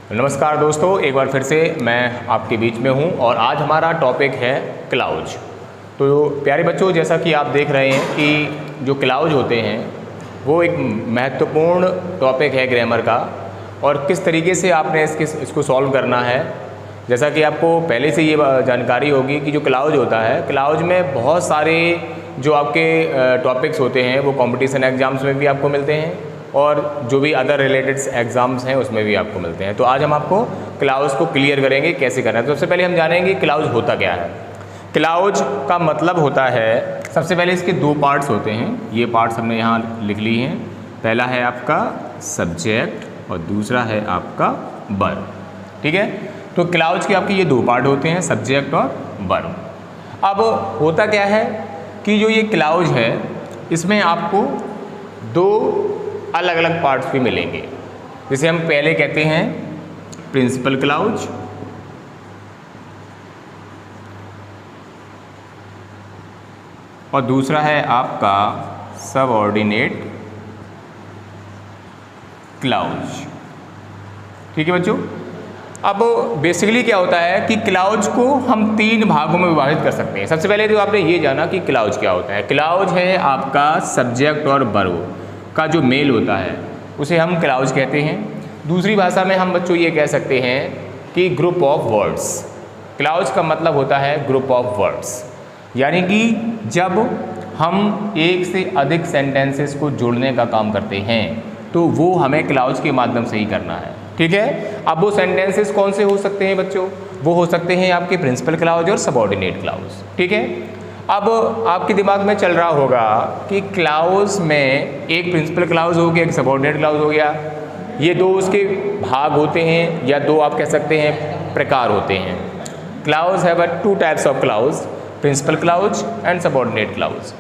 नमस्कार दोस्तों, एक बार फिर से मैं आपके बीच में हूं और आज हमारा टॉपिक है क्लाउज। तो प्यारे बच्चों, जैसा कि आप देख रहे हैं कि जो क्लाउज होते हैं वो एक महत्वपूर्ण टॉपिक है ग्रामर का और किस तरीके से आपने इसको सॉल्व करना है। जैसा कि आपको पहले से ये जानकारी होगी कि जो क्लाउज होता है, क्लाउज में बहुत सारे जो आपके टॉपिक्स होते हैं वो कंपटीशन एग्जाम्स में भी आपको मिलते हैं और जो भी अदर रिलेटेड एग्जाम्स हैं उसमें भी आपको मिलते हैं। तो आज हम आपको क्लाउज को क्लियर करेंगे कैसे करना है। तो सबसे पहले हम जानेंगे क्लाउज होता क्या है। क्लाउज का मतलब होता है, सबसे पहले इसके दो पार्ट्स होते हैं। ये पार्ट्स हमने यहाँ लिख लिए हैं। पहला है आपका सब्जेक्ट और दूसरा है आपका वर्ब। ठीक है, तो क्लाउज के आपके ये दो पार्ट होते हैं, सब्जेक्ट और वर्ब। अब होता क्या है कि जो ये क्लाउज है इसमें आपको दो अलग अलग पार्ट्स भी मिलेंगे। जिसे हम पहले कहते हैं प्रिंसिपल क्लाउज और दूसरा है आपका सबऑर्डिनेट क्लाउज। ठीक है बच्चों, अब बेसिकली क्या होता है कि क्लाउज को हम तीन भागों में विभाजित कर सकते हैं। सबसे पहले तो आपने ये जाना कि क्लाउज क्या होता है। क्लाउज है आपका सब्जेक्ट और वर्ब का जो मेल होता है उसे हम क्लाउज कहते हैं। दूसरी भाषा में हम बच्चों ये कह सकते हैं कि ग्रुप ऑफ वर्ड्स। क्लाउज का मतलब होता है ग्रुप ऑफ वर्ड्स, यानी कि जब हम एक से अधिक सेंटेंसेस को जोड़ने का काम करते हैं तो वो हमें क्लाउज के माध्यम से ही करना है। ठीक है, अब वो सेंटेंसेस कौन से हो सकते हैं बच्चों? वो हो सकते हैं आपके प्रिंसिपल क्लाउज और सबऑर्डिनेट क्लाउज। ठीक है, अब आपके दिमाग में चल रहा होगा कि क्लाउज में एक प्रिंसिपल क्लाउज हो गया, एक सबऑर्डिनेट क्लाउज हो गया, ये दो उसके भाग होते हैं या दो आप कह सकते हैं प्रकार होते हैं। Clause have two types of clause, principal clause and subordinate clause.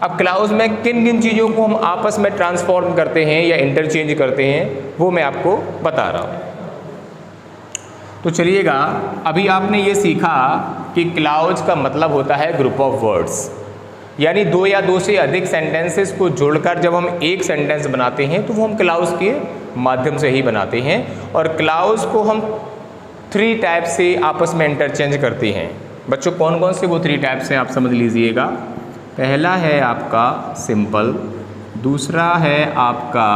अब क्लाउज में किन किन चीज़ों को हम आपस में ट्रांसफॉर्म करते हैं या इंटरचेंज करते हैं वो मैं आपको बता रहा हूँ। तो चलिएगा, अभी आपने ये सीखा कि क्लाउज का मतलब होता है ग्रुप ऑफ वर्ड्स, यानी दो या दो से अधिक सेंटेंसेस को जोड़कर जब हम एक सेंटेंस बनाते हैं तो वो हम क्लाउज के माध्यम से ही बनाते हैं। और क्लाउज को हम थ्री टाइप से आपस में इंटरचेंज करते हैं। बच्चों कौन कौन से वो थ्री टाइप से आप समझ लीजिएगा। पहला है आपका सिंपल, दूसरा है आपका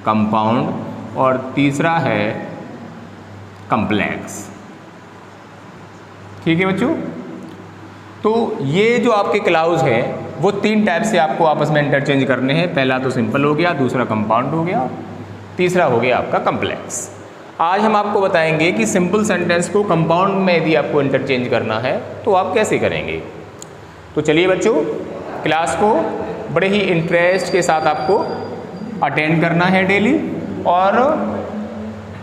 कंपाउंड और तीसरा है कम्प्लेक्स। ठीक है बच्चों, तो ये जो आपके क्लाउज हैं वो तीन टाइप से आपको आपस में इंटरचेंज करने हैं। पहला तो सिंपल हो गया, दूसरा कंपाउंड हो गया, तीसरा हो गया आपका कम्प्लेक्स। आज हम आपको बताएंगे कि सिंपल सेंटेंस को कंपाउंड में यदि आपको इंटरचेंज करना है तो आप कैसे करेंगे। तो चलिए बच्चों, क्लास को बड़े ही इंटरेस्ट के साथ आपको अटेंड करना है डेली, और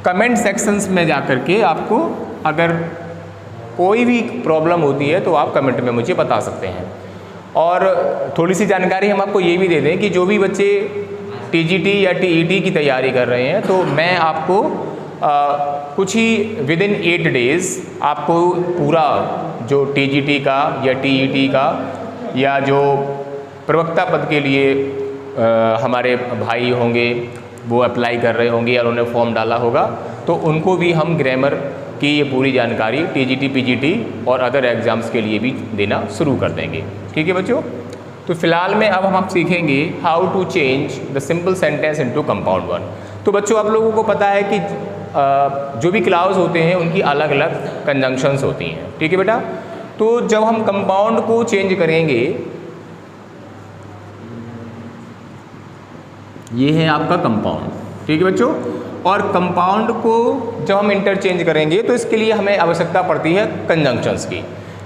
कमेंट सेक्शंस में जाकर के आपको अगर कोई भी प्रॉब्लम होती है तो आप कमेंट में मुझे बता सकते हैं। और थोड़ी सी जानकारी हम आपको ये भी दे दें कि जो भी बच्चे टीजीटी या टीईटी की तैयारी कर रहे हैं तो मैं आपको कुछ ही विदिन 8 डेज़ आपको पूरा जो टीजीटी का या टीईटी का या जो प्रवक्ता पद के लिए हमारे भाई होंगे वो अप्लाई कर रहे होंगे या उन्होंने फॉर्म डाला होगा, तो उनको भी हम ग्रामर की ये पूरी जानकारी टीजीटी पीजीटी और अदर एग्ज़ाम्स के लिए भी देना शुरू कर देंगे। ठीक है बच्चों, तो फिलहाल में अब हम सीखेंगे how to change the simple sentence into compound one. तो बच्चों आप लोगों को पता है कि जो भी क्लाउज होते हैं उनकी अलग अलग कंजंक्शंस होती हैं। ठीक है बेटा, तो जब हम कंपाउंड को चेंज करेंगे, ये है आपका कंपाउंड। ठीक है बच्चों, और कंपाउंड को जब हम इंटरचेंज करेंगे तो इसके लिए हमें आवश्यकता पड़ती है कंजंक्शंस की।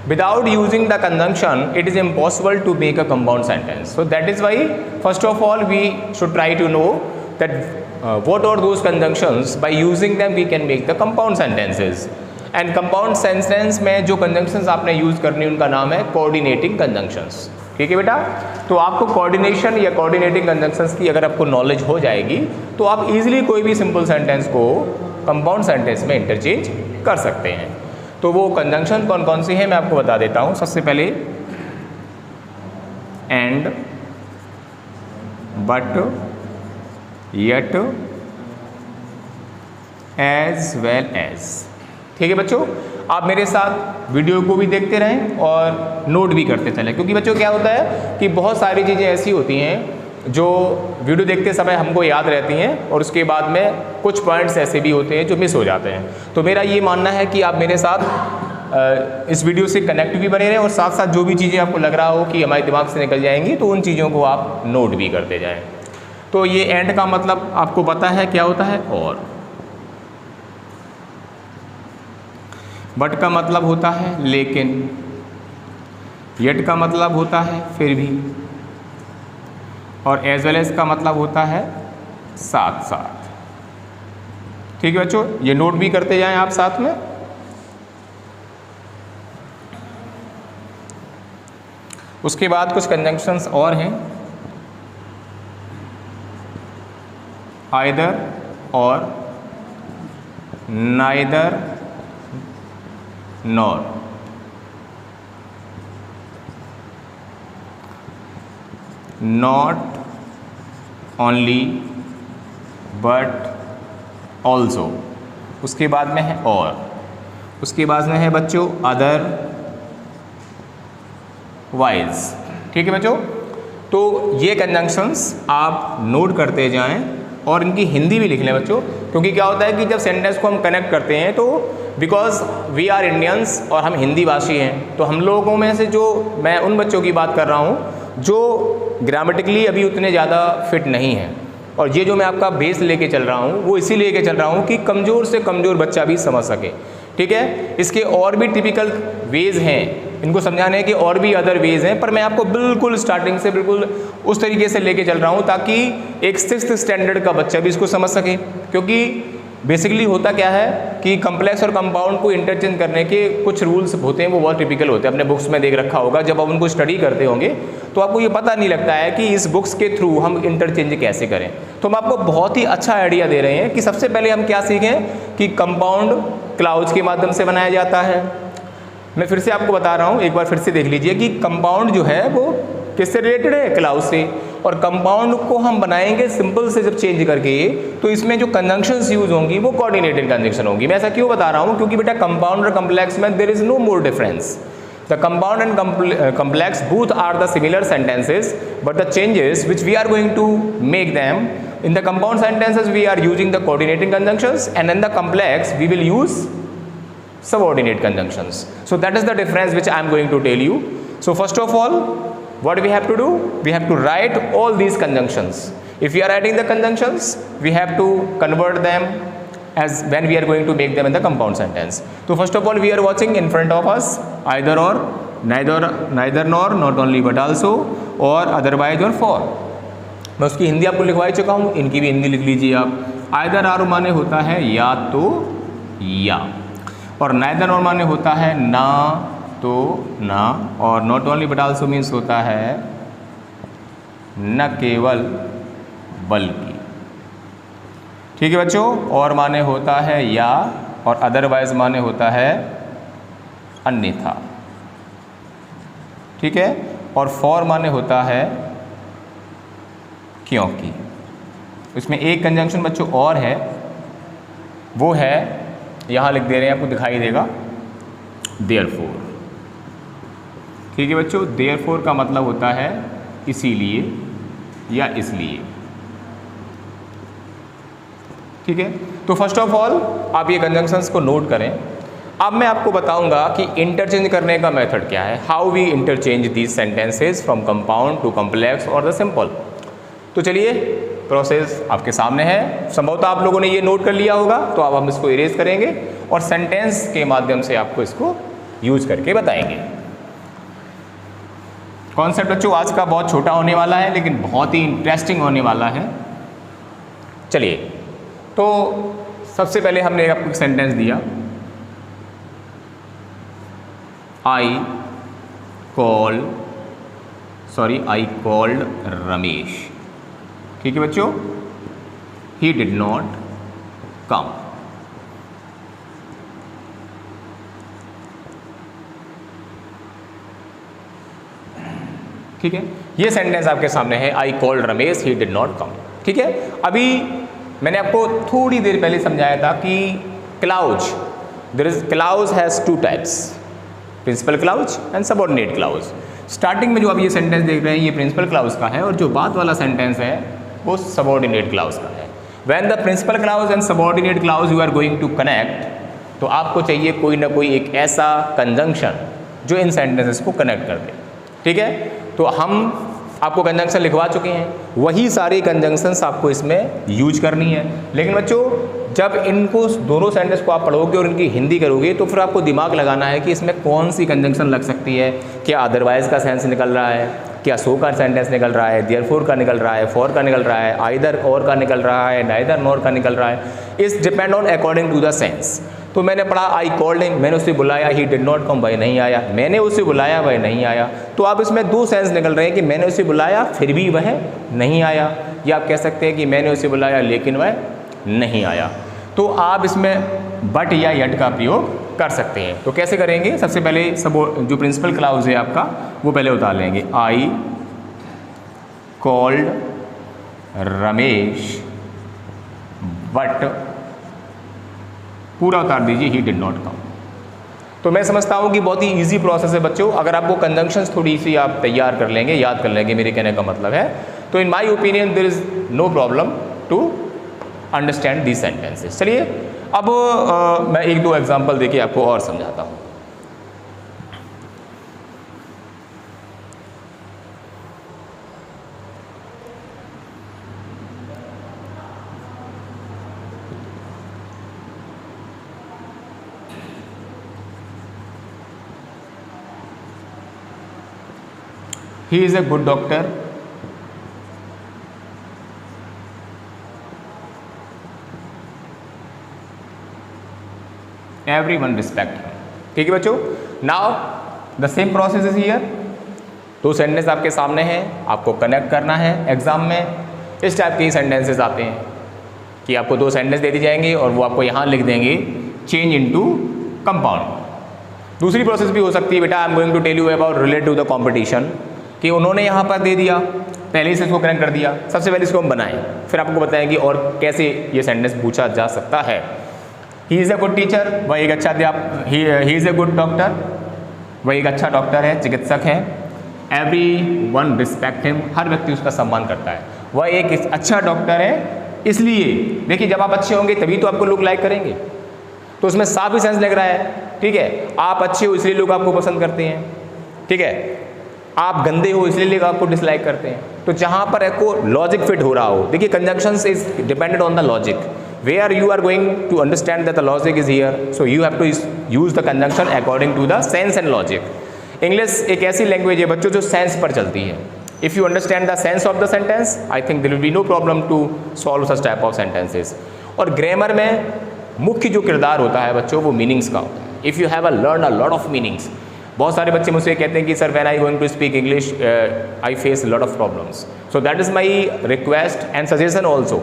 Without using the conjunction it is impossible to make a compound sentence. So that is why first of all we should try to know that what are those conjunctions, by using them we can make the compound sentences. and compound sentence में जो conjunctions आपने use करनी उनका नाम है coordinating conjunctions। ठीक है बेटा, तो आपको coordination या coordinating conjunctions की अगर आपको नॉलेज हो जाएगी तो आप easily कोई भी simple sentence को compound sentence में interchange कर सकते हैं। तो वो conjunction कौन कौन सी है मैं आपको बता देता हूँ। सबसे पहले and, but, yet, as well as. ठीक है बच्चों, आप मेरे साथ वीडियो को भी देखते रहें और नोट भी करते चलें, क्योंकि बच्चों क्या होता है कि बहुत सारी चीज़ें ऐसी होती हैं जो वीडियो देखते समय हमको याद रहती हैं और उसके बाद में कुछ पॉइंट्स ऐसे भी होते हैं जो मिस हो जाते हैं। तो मेरा ये मानना है कि आप मेरे साथ इस वीडियो से कनेक्ट भी बने रहें और साथ साथ जो भी चीज़ें आपको लग रहा हो कि हमारे दिमाग से निकल जाएंगी तो उन चीज़ों को आप नोट भी करते जाएँ। तो ये एंड का मतलब आपको पता है क्या होता है, और बट का मतलब होता है लेकिन, येट का मतलब होता है फिर भी, और एज वेल एज का मतलब होता है साथ साथ। ठीक है बच्चों, ये नोट भी करते जाएं आप साथ में। उसके बाद कुछ कंजंक्शंस और हैं, आइदर और, neither nor. Not only but also. उसके बाद में है और, उसके बाद में है बच्चों अदर वाइज। ठीक है बच्चों, तो ये कंजंक्शंस आप नोट करते जाएं और इनकी हिंदी भी लिख लें बच्चों, क्योंकि क्या होता है कि जब सेंटेंस को हम कनेक्ट करते हैं तो बिकॉज वी आर इंडियंस और हम हिंदी भाषी हैं, तो हम लोगों में से जो, मैं उन बच्चों की बात कर रहा हूँ जो ग्रामेटिकली अभी उतने ज़्यादा फिट नहीं हैं, और ये जो मैं आपका बेस लेके चल रहा हूँ वो इसीलिए लेके चल रहा हूँ कि कमज़ोर से कमज़ोर बच्चा भी समझ सके। ठीक है, इसके और भी टिपिकल वेज़ हैं, इनको समझाने के और भी अदर वेज़ हैं, पर मैं आपको बिल्कुल स्टार्टिंग से बिल्कुल उस तरीके से लेके चल रहा हूँ ताकि एक 6th स्टैंडर्ड का बच्चा भी इसको समझ सके। क्योंकि बेसिकली होता क्या है कि कम्प्लेक्स और कंपाउंड को इंटरचेंज करने के कुछ रूल्स होते हैं, वो बहुत टिपिकल होते हैं, अपने बुक्स में देख रखा होगा। जब आप उनको स्टडी करते होंगे तो आपको ये पता नहीं लगता है कि इस बुक्स के थ्रू हम इंटरचेंज कैसे करें। तो हम आपको बहुत ही अच्छा आइडिया दे रहे हैं कि सबसे पहले हम क्या सीखें कि कंपाउंड क्लाउज के माध्यम से बनाया जाता है। मैं फिर से आपको बता रहा हूँ, एक बार फिर से देख लीजिए कि कंपाउंड जो है वो किससे रिलेटेड है, क्लाउज से, और कंपाउंड को हम बनाएंगे सिंपल से जब चेंज करके, तो इसमें जो कंजंक्शंस यूज होंगी वो कोऑर्डिनेटेड कंजंक्शन होंगी। मैं ऐसा क्यों बता रहा हूँ, क्योंकि बेटा कंपाउंड और कम्प्लेक्स में there is no more difference. The compound and complex both are the similar sentences, but the changes which we are going to make them, in the compound sentences we are using the coordinating conjunctions and in the complex we will use subordinate conjunctions. So that is the difference which I am going to tell you. So first of all, what we have to do, we have to write all these conjunctions. If we are writing the conjunctions, we have to convert them as when we are going to make them in the compound sentence. So first of all, we are watching in front of us either or, neither nor, not only but also, or otherwise or for. मैं उसकी हिंदी आपको लिखवा चुका हूँ, इनकी भी हिंदी लिख लीजिए आप। आइदर आर माने होता है या तो या, और नाइदर नॉर माने होता है ना तो ना, और not only but also means होता है न केवल बल्कि। ठीक है बच्चों, और माने होता है या, और अदरवाइज माने होता है अन्यथा। ठीक है, और फॉर माने होता है क्योंकि। इसमें एक कंजंक्शन बच्चों और है, वो है, यहाँ लिख दे रहे हैं, आपको दिखाई देगा, देयरफॉर। ठीक है बच्चों, देयरफॉर का मतलब होता है इसीलिए या इसलिए। ठीक है, तो फर्स्ट ऑफ ऑल आप ये कंजंक्शंस को नोट करें। अब मैं आपको बताऊंगा कि इंटरचेंज करने का मेथड क्या है, how we interchange these sentences from compound to complex और द सिंपल। तो चलिए, प्रोसेस आपके सामने है, संभवतः आप लोगों ने ये नोट कर लिया होगा, तो अब हम इसको इरेज करेंगे और सेंटेंस के माध्यम से आपको इसको यूज करके बताएंगे। कॉन्सेप्ट बच्चों आज का बहुत छोटा होने वाला है, लेकिन बहुत ही इंटरेस्टिंग होने वाला है। चलिए, तो सबसे पहले हमने आपको एक सेंटेंस दिया, आई कॉल्ड रमेश। ठीक है बच्चों, ही डिड नॉट कम। ठीक है, ये सेंटेंस आपके सामने है, I called Ramesh, he did not come. ठीक है, अभी मैंने आपको थोड़ी देर पहले समझाया था कि clause, clause has two types, principal clause and subordinate clause. Starting में जो आप ये सेंटेंस देख रहे हैं ये प्रिंसिपल क्लाउज का है, और जो बाद वाला सेंटेंस है वो सबऑर्डिनेट क्लाउज का है। When the principal clause and subordinate clause you are going to connect, तो आपको चाहिए कोई ना कोई एक ऐसा कंजंक्शन जो इन सेंटेंसेस को कनेक्ट कर दे। ठीक है, तो हम आपको कंजंक्शन लिखवा चुके हैं, वही सारी कंजंक्शंस आपको इसमें यूज करनी है। लेकिन बच्चों जब इनको दोनों सेंटेंस को आप पढ़ोगे और इनकी हिंदी करोगे तो फिर आपको दिमाग लगाना है कि इसमें कौन सी कंजंक्शन लग सकती है। क्या अदरवाइज का सेंस निकल रहा है, क्या सो का सेंटेंस निकल रहा है, देयरफॉर का निकल रहा है, फॉर का निकल रहा है, आइदर और का निकल रहा है, नाइदर नॉर का निकल रहा है। इस depend on according to the sense. तो मैंने पढ़ा आई कॉल्ड हिम, मैंने उससे बुलाया, ही डिड नॉट कम, वह नहीं आया। मैंने उसे बुलाया, वह नहीं आया। तो आप इसमें दो सेंस निकल रहे हैं कि मैंने उसे बुलाया फिर भी वह नहीं आया, या आप कह सकते हैं कि मैंने उसे बुलाया लेकिन वह नहीं आया। तो आप इसमें बट या यट का प्रयोग कर सकते हैं। तो कैसे करेंगे, सबसे पहले सब जो प्रिंसिपल क्लाउज है आपका वो पहले उतार लेंगे। आई कॉल्ड रमेश बट, पूरा उतार दीजिए ही डिड नॉट कम। तो मैं समझता हूँ कि बहुत ही इजी प्रोसेस है बच्चों। अगर आपको कंजंक्शंस थोड़ी सी आप तैयार कर लेंगे, याद कर लेंगे, मेरे कहने का मतलब है, तो in my opinion there is no problem to understand these sentences. चलिए अब मैं एक दो एग्जांपल देके आपको और समझाता हूँ। He is a good doctor. Everyone respect him. ठीक है बच्चों, now the same process is here. दो सेंटेंस आपके सामने हैं, आपको कनेक्ट करना है। एग्जाम में इस टाइप के ही सेंटेंसेस आते हैं कि आपको दो सेंटेंस दे दी जाएंगे और वो आपको यहाँ लिख देंगे चेंज इनटू कंपाउंड। दूसरी प्रोसेस भी हो सकती है बेटा, I am going to tell you about relate to the competition, कि उन्होंने यहाँ पर दे दिया, पहले से इसको कनेक्ट कर दिया। सबसे पहले इसको हम बनाएं, फिर आपको बताएं कि और कैसे ये सेंटेंस पूछा जा सकता है। ही इज़ अ गुड टीचर, वह एक अच्छा अध्यापक। ही इज़ अ गुड डॉक्टर, वह एक अच्छा डॉक्टर है, चिकित्सक है। एवरी वन रिस्पेक्ट हिम, हर व्यक्ति उसका सम्मान करता है। वह एक अच्छा डॉक्टर है, इसलिए देखिए जब आप अच्छे होंगे तभी तो आपको लोग लाइक करेंगे। तो उसमें साफ ही सेंस लग रहा है। ठीक है, आप अच्छे हो इसलिए लोग आपको पसंद करते हैं। ठीक है, आप गंदे हो इसलिए लोग आपको डिसलाइक करते हैं। तो जहाँ पर आपको लॉजिक फिट हो रहा हो, देखिए conjunctions is depended on the logic, where you are going to understand that the logic is here, so you have to use the conjunction according to the sense and logic. English एक ऐसी language है बच्चों जो sense पर चलती है। If you understand the sense of the sentence, I think there will be no problem to solve such type of sentences. और grammar में मुख्य जो किरदार होता है बच्चों वो मीनिंग्स का होता है। If you have learn a lot of meanings, बहुत सारे बच्चे मुझसे कहते हैं कि sir when I going to speak English I face lot of problems. So that is my request and suggestion also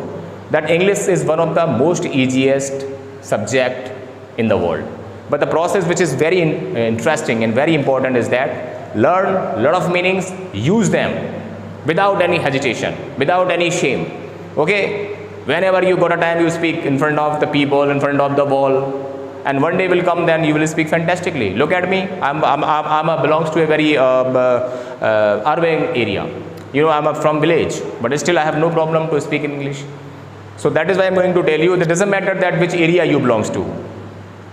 that English is one of the most easiest subject in the world, but the process which is very interesting and very important is that learn lot of meanings, use them without any hesitation, without any shame. Okay, whenever you got a time you speak in front of the people, in front of the wall, and one day will come then you will speak fantastically. Look at me, I'm belongs to a very urban area, you know, I'm from village, but still I have no problem to speak in English. So that is why I'm going to tell you that it doesn't matter that which area you belongs to,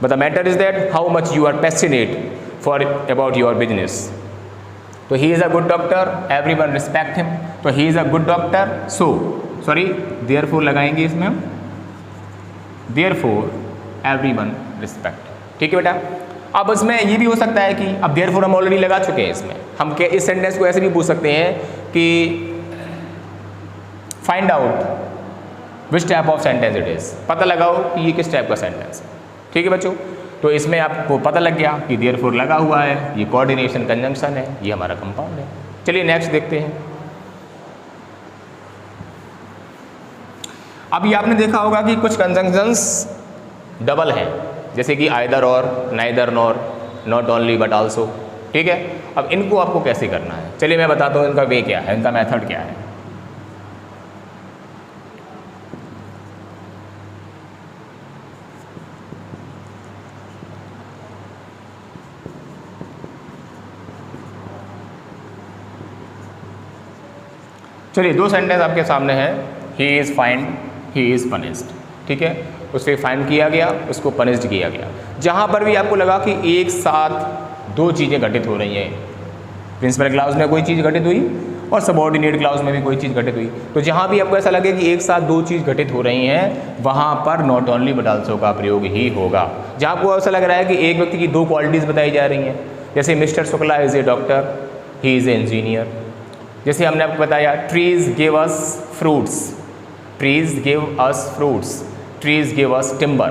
but the matter is that how much you are passionate for about your business. तो he is a good doctor, everyone respect him. तो he is a good doctor, so sorry therefore लगाएंगे इसमें हम, therefore every one respect. ठीक है बेटा, अब इसमें ये भी हो सकता है कि अब देयरफॉर हम ऑलरेडी लगा चुके हैं इसमें, हम क्या इस सेंटेंस को ऐसे भी पूछ सकते हैं कि find out which type of sentence it is, पता लगाओ कि ये किस टाइप का सेंटेंस है। ठीक है बच्चों, तो इसमें आपको पता लग गया कि देयरफॉर लगा हुआ है, ये कोऑर्डिनेशन कंजंक्शन है, ये हमारा कंपाउंड है। चलिए नेक्स्ट देखते हैं। अभी आपने देखा होगा कि कुछ कंजंक्शंस डबल हैं, जैसे कि आइदर और, neither nor, not only but also. ठीक है, अब इनको आपको कैसे करना है, चलिए मैं बताता हूँ इनका वे क्या है, इनका मेथड क्या है। चलिए 2 सेंटेंस आपके सामने है, he is find, he is punished, ठीक है। उसे फाइंड किया गया, उसको पनिश्ड किया गया। जहाँ पर भी आपको लगा कि एक साथ 2 चीज़ें घटित हो रही हैं, प्रिंसिपल क्लाउज में कोई चीज़ घटित हुई और सबऑर्डिनेट क्लाउज में भी कोई चीज़ घटित हुई, तो जहाँ भी आपको ऐसा लगे कि एक साथ 2 चीज़ घटित हो रही हैं, वहाँ पर नॉट ओनली बट आल्सो का प्रयोग ही होगा। जहाँ आपको ऐसा लग रहा है कि एक व्यक्ति की 2 क्वालिटीज़ बताई जा रही हैं, जैसे mister Shukla is a doctor, he is a engineer. जैसे हमने आपको बताया trees give us fruits, trees give us fruits, trees give us timber.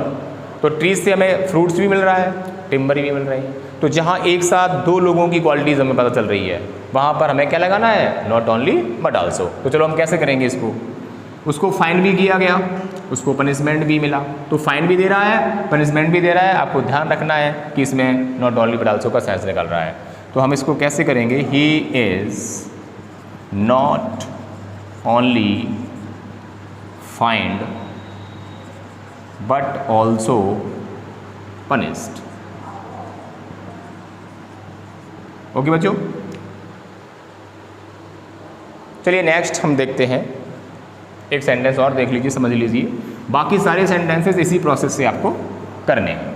तो ट्रीज़ से हमें फ्रूट्स भी मिल रहा है, टिम्बर भी मिल रही है। तो जहाँ एक साथ 2 लोगों की क्वालिटीज़ हमें पता चल रही है, वहाँ पर हमें क्या लगाना है, नॉट ओनली बट आल्सो। तो चलो हम कैसे करेंगे इसको, उसको फाइन भी किया गया, उसको पनिशमेंट भी मिला, तो फाइन भी दे रहा है, पनिशमेंट भी दे रहा है। आपको ध्यान रखना है कि इसमें नॉट ओनली बट आल्सो का सेंस निकल रहा है। तो हम इसको कैसे करेंगे, he is not only find but also punished. Okay बच्चों, चलिए नेक्स्ट हम देखते हैं, एक सेंटेंस और देख लीजिए, समझ लीजिए। बाकी सारे सेंटेंसेस इसी प्रोसेस से आपको करने हैं,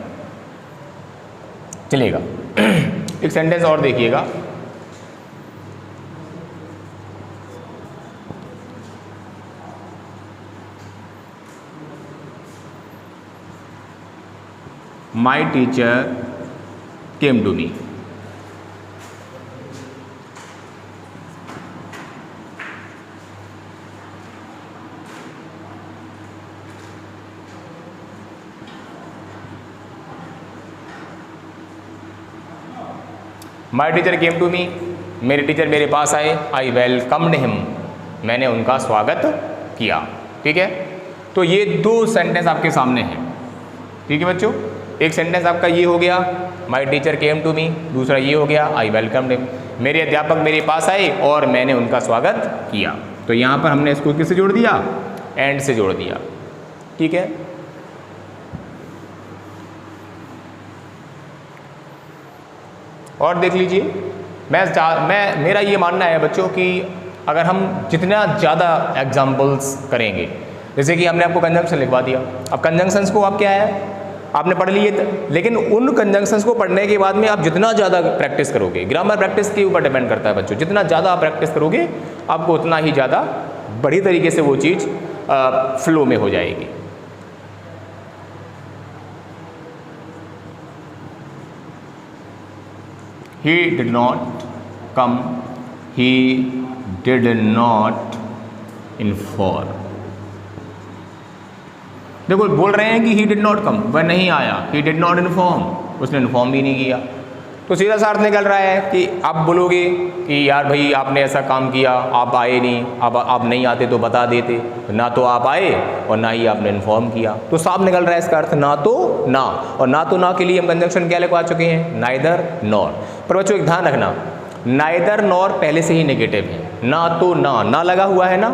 चलेगा। एक सेंटेंस और देखिएगा, my teacher came to me. My teacher came to me, मेरे टीचर मेरे पास आए, आई वेलकम्ड हिम, मैंने उनका स्वागत किया, ठीक है। तो ये 2 सेंटेंस आपके सामने हैं, ठीक है बच्चों। एक सेंटेंस आपका ये हो गया, माई टीचर केम टू मी, दूसरा ये हो गया, आई वेलकम्ड हिम, मेरे अध्यापक मेरे पास आए और मैंने उनका स्वागत किया। तो यहाँ पर हमने इसको किससे जोड़ दिया, एंड से जोड़ दिया, ठीक है। और देख लीजिए, मेरा ये मानना है बच्चों कि अगर हम जितना ज़्यादा एग्जाम्पल्स करेंगे, जैसे कि हमने आपको कंजंक्शन लिखवा दिया, अब कंजंक्शंस को आप क्या है आपने पढ़ लिए, लेकिन उन कंजंक्शंस को पढ़ने के बाद में आप जितना ज़्यादा प्रैक्टिस करोगे, ग्रामर प्रैक्टिस के ऊपर डिपेंड करता है बच्चों, जितना ज़्यादा आप प्रैक्टिस करोगे आपको उतना ही ज़्यादा बड़ी तरीके से वो चीज़ फ्लो में हो जाएगी। He did not come, he did not inform। देखो बोल रहे हैं कि he did not come, वह नहीं आया, he did not inform, उसने इन्फॉर्म भी नहीं किया। तो सीधा सा अर्थ निकल रहा है कि आप बोलोगे कि यार भाई आपने ऐसा काम किया, आप आए नहीं, आप नहीं आते तो बता देते, ना तो आप आए और ना ही आपने इन्फॉर्म किया। तो साफ निकल रहा है इसका अर्थ ना तो ना, और ना तो ना के लिए हम कंजंक्शन क्या लिखवा चुके हैं, नाइदर नॉर। पर बच्चों एक ध्यान रखना, नाइदर नॉर पहले से ही नेगेटिव है, ना तो ना लगा हुआ है ना,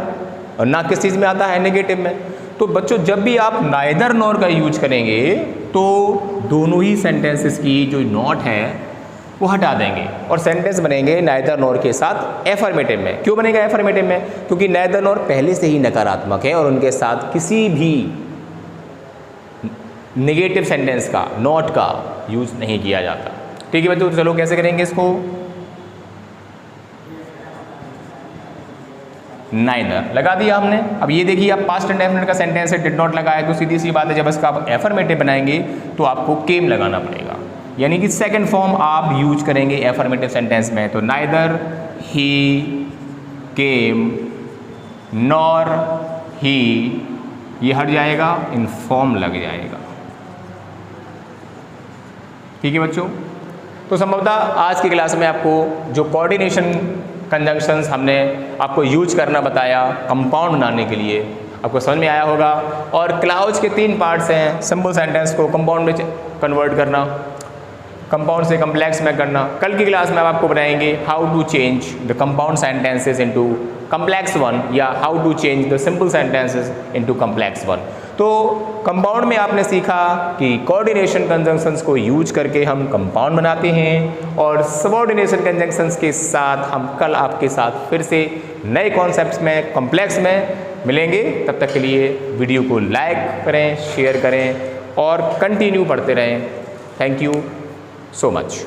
और ना किस चीज़ में आता है, नेगेटिव में। तो बच्चों जब भी आप नाइदर नॉर का यूज करेंगे तो दोनों ही सेंटेंसेस की जो नॉट है वो हटा देंगे और सेंटेंस बनेंगे नाइदर नॉर के साथ एफर्मेटिव में। क्यों बनेगा एफर्मेटिव में, क्योंकि नाइदर नॉर पहले से ही नकारात्मक है और उनके साथ किसी भी नेगेटिव सेंटेंस का, नॉट का यूज नहीं किया जाता। ठीक है बच्चों, चलो कैसे करेंगे इसको, नाइदर लगा दिया हमने। अब ये देखिए आप पास्ट इंडेफिनिट का सेंटेंस है, डिड नॉट लगाया, तो सीधी सी बात है जब इसका आप एफर्मेटिव बनाएंगे तो आपको केम लगाना पड़ेगा, यानी कि सेकंड फॉर्म आप यूज करेंगे एफर्मेटिव सेंटेंस में। तो नाइदर ही केम नॉर ही, ये हट जाएगा, इन्फॉर्म लग जाएगा। ठीक है बच्चों, तो संभवतः आज की क्लास में आपको जो कोऑर्डिनेशन कंजंक्शंस हमने आपको यूज करना बताया कंपाउंड बनाने के लिए, आपको समझ में आया होगा। और क्लाउज के 3 पार्ट्स हैं, सिंपल सेंटेंस को कंपाउंड में कन्वर्ट करना, कंपाउंड से कम्प्लेक्स में करना। कल की क्लास में हम आपको बताएंगे how to change the compound sentences into complex one, या how to change the simple sentences into complex one. तो कंपाउंड में आपने सीखा कि कोऑर्डिनेशन कंजंक्शंस को यूज करके हम कंपाउंड बनाते हैं, और सबऑर्डिनेशन कंजंक्शंस के साथ हम कल आपके साथ फिर से नए कॉन्सेप्ट्स में, कॉम्प्लेक्स में मिलेंगे। तब तक के लिए वीडियो को लाइक करें, शेयर करें और कंटिन्यू पढ़ते रहें। Thank you so much.